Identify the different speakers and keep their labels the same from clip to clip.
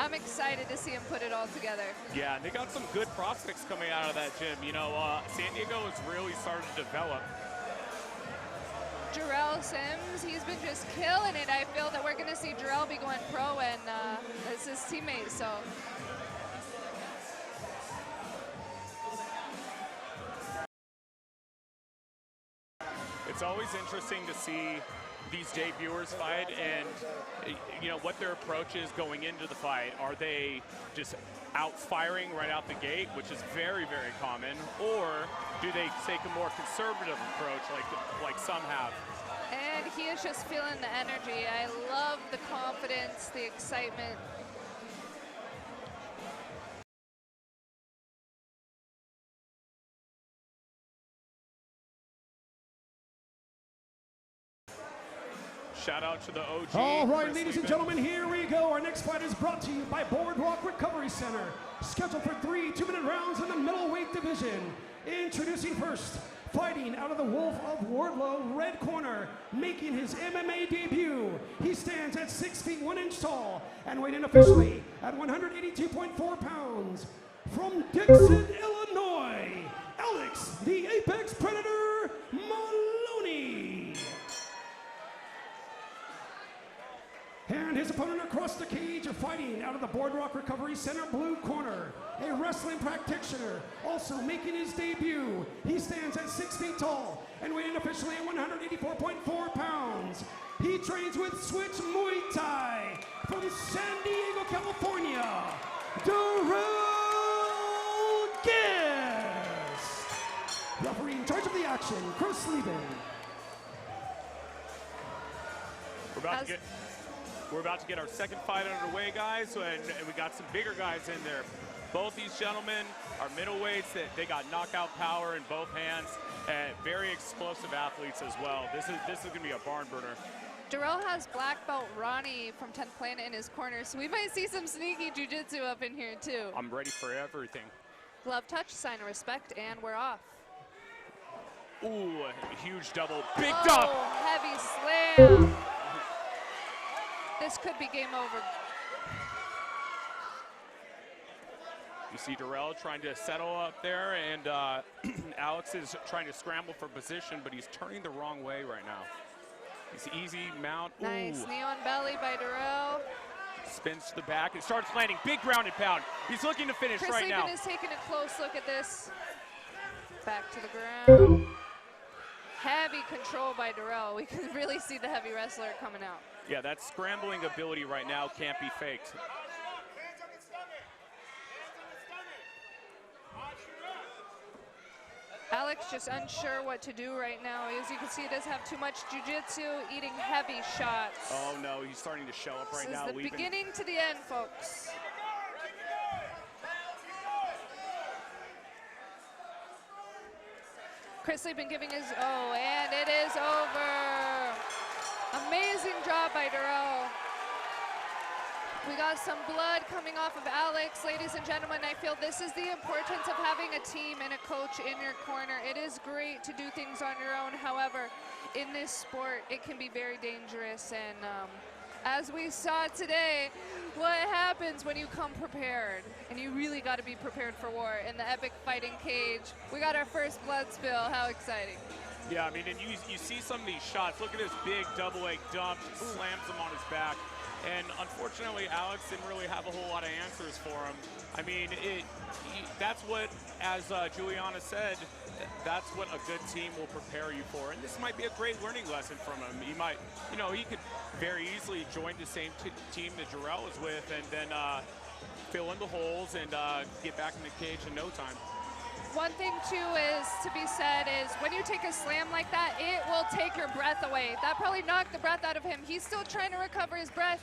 Speaker 1: I'm excited to see him put it all together.
Speaker 2: Yeah, and they got some good prospects coming out of that gym. You know, San Diego has really started to develop.
Speaker 1: Jarrell Sims, he's been just killing it. I feel that we're going to see Jarrell be going pro, and it's his teammate, so.
Speaker 2: It's always interesting to see these debuters fight and, you know, what their approach is going into the fight. Are they just out firing right out the gate, which is very, very common, or do they take a more conservative approach like some have?
Speaker 1: And he is just feeling the energy. I love the confidence, the excitement.
Speaker 2: Shout out to the OG.
Speaker 3: All right, ladies and gentlemen, here we go. Our next fight is brought to you by Boardwalk Recovery Center. Scheduled for 3 2-minute rounds in the middleweight division. Introducing first, fighting out of the Wolf of Wardlow, red corner, making his MMA debut. He stands at 6 feet 1 inch tall and weighing in officially at 182.4 pounds. From Dixon, Illinois, Alex, the Apex Predator Maloney. And his opponent across the cage, fighting out of the Boardwalk Recovery Center blue corner, a wrestling practitioner, also making his debut. He stands at 6 feet tall and weighing officially at 184.4 pounds. He trains with Switch Muay Thai from San Diego, California, Darrell Guest. Referee in charge of the action, Chris Lieben.
Speaker 2: We're about to get our second fight underway, guys, and we got some bigger guys in there. Both these gentlemen are middleweights. They got knockout power in both hands, and very explosive athletes as well. This is going to be a barn burner.
Speaker 1: Darrell has black belt Ronnie from 10th Planet in his corner, so we might see some sneaky jiu-jitsu up in here too.
Speaker 2: I'm ready for everything.
Speaker 1: Glove touch, sign of respect, and we're off.
Speaker 2: Ooh, huge double, big dump.
Speaker 1: Heavy slam. This could be game over.
Speaker 2: You see Darrell trying to settle up there, and Alex is trying to scramble for position, but he's turning the wrong way right now. He's easy mount.
Speaker 1: Nice
Speaker 2: Ooh.
Speaker 1: knee on belly by Darrell.
Speaker 2: Spins to the back and starts landing big ground and pound. He's looking to finish
Speaker 1: Chris
Speaker 2: right now.
Speaker 1: Lieben is taking a close look at this. Back to the ground. Heavy control by Darrell. We can really see the heavy wrestler coming out.
Speaker 2: Yeah, that scrambling ability right now can't be faked.
Speaker 1: Alex just unsure what to do right now. As you can see, he does have too much jiu-jitsu, eating heavy shots.
Speaker 2: Oh no, he's starting to show up right now.
Speaker 1: This is the beginning to the end, folks. Chris Lieben giving his, and it is over. Amazing job by Darrell. We got some blood coming off of Alex. Ladies and gentlemen, I feel this is the importance of having a team and a coach in your corner. It is great to do things on your own. However, in this sport, it can be very dangerous. And as we saw today, what happens when you come prepared? And you really got to be prepared for war. In the epic fighting cage, we got our first blood spill. How exciting.
Speaker 2: Yeah, I mean, and you see some of these shots. Look at this big double leg dump, just slams him on his back. And unfortunately, Alex didn't really have a whole lot of answers for him. I mean, that's what, as Juliana said, that's what a good team will prepare you for. And this might be a great learning lesson from him. He might, you know, he could very easily join the same team that Jarrell is with and then fill in the holes and get back in the cage in no time.
Speaker 1: One thing too is to be said is when you take a slam like that, it will take your breath away. That probably knocked the breath out of him. He's still trying to recover his breath.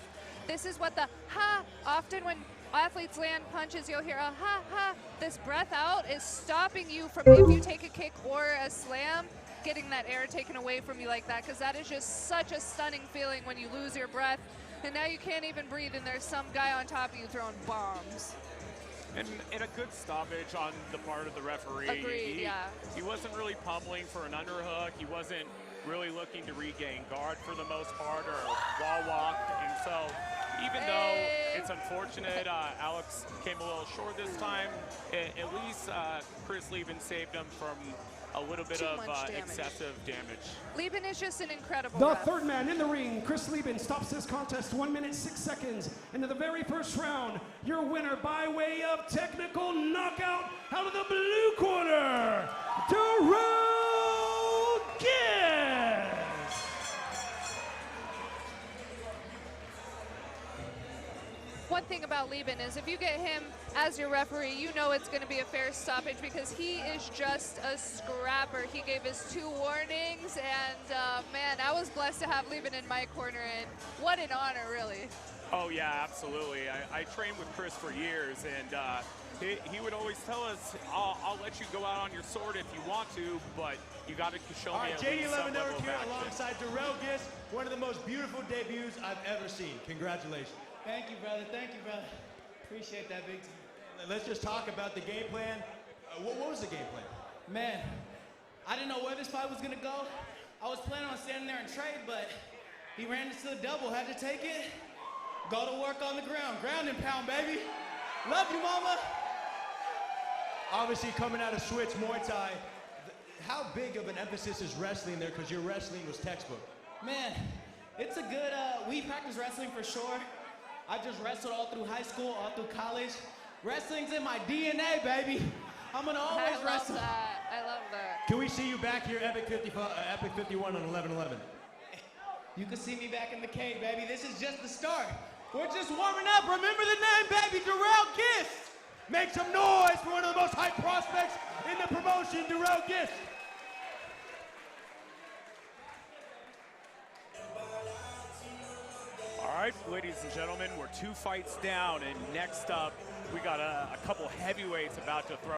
Speaker 1: This is what the ha, often when athletes land punches, you'll hear a ha, ha. This breath out is stopping you from, if you take a kick or a slam, getting that air taken away from you like that, because that is just such a stunning feeling when you lose your breath and now you can't even breathe and there's some guy on top of you throwing bombs.
Speaker 2: And a good stoppage on the part of the referee.
Speaker 1: Agreed, yeah.
Speaker 2: He wasn't really pummeling for an underhook. He wasn't really looking to regain guard for the most part or wall walked. And so even though it's unfortunate, Alex came a little short this time, at least Chris Lieben saved him from a little bit of excessive damage.
Speaker 1: Lieben is just an incredible
Speaker 3: The
Speaker 1: ref.
Speaker 3: third man in the ring, Chris Lieben, stops this contest 1 minute 6 seconds into the very first round. Your winner by way of technical knockout out of the blue corner, Darrell Gibbs.
Speaker 1: One thing about Lieben is if you get him as your referee, you know it's going to be a fair stoppage because he is just a scrapper. He gave us 2 warnings, and man, I was blessed to have Lieben in my corner, and what an honor, really.
Speaker 2: Oh yeah, absolutely. I trained with Chris for years, and he would always tell us, I'll let you go out on your sword if you want to, but you got to show me at least some level of
Speaker 4: here
Speaker 2: action.
Speaker 4: alongside Darrell Gibbs, one of the most beautiful debuts I've ever seen. Congratulations.
Speaker 5: Thank you, brother. Thank you, brother. Appreciate that, big team.
Speaker 4: Let's just talk about the game plan. What was the game plan?
Speaker 5: Man, I didn't know where this fight was gonna go. I was planning on standing there and trade, but he ran into the double, had to take it, go to work on the ground. Ground and pound, baby. Love you, mama.
Speaker 4: Obviously, coming out of Switch Muay Thai, how big of an emphasis is wrestling there? Because your wrestling was textbook.
Speaker 5: Man, it's a good, we practice wrestling for sure. I just wrestled all through high school, all through college. Wrestling's in my DNA, baby. I'm gonna always wrestle.
Speaker 1: I love that.
Speaker 4: Can we see you back here, Epic 51 on 11/11?
Speaker 5: You can see me back in the cage, baby. This is just the start. We're just warming up. Remember the name, baby, Darrell Gibbs.
Speaker 4: Make some noise for one of the most hyped prospects in the promotion, Darrell Gibbs.
Speaker 2: All right, ladies and gentlemen, we're 2 fights down, and next up, we got a couple heavyweights about to throw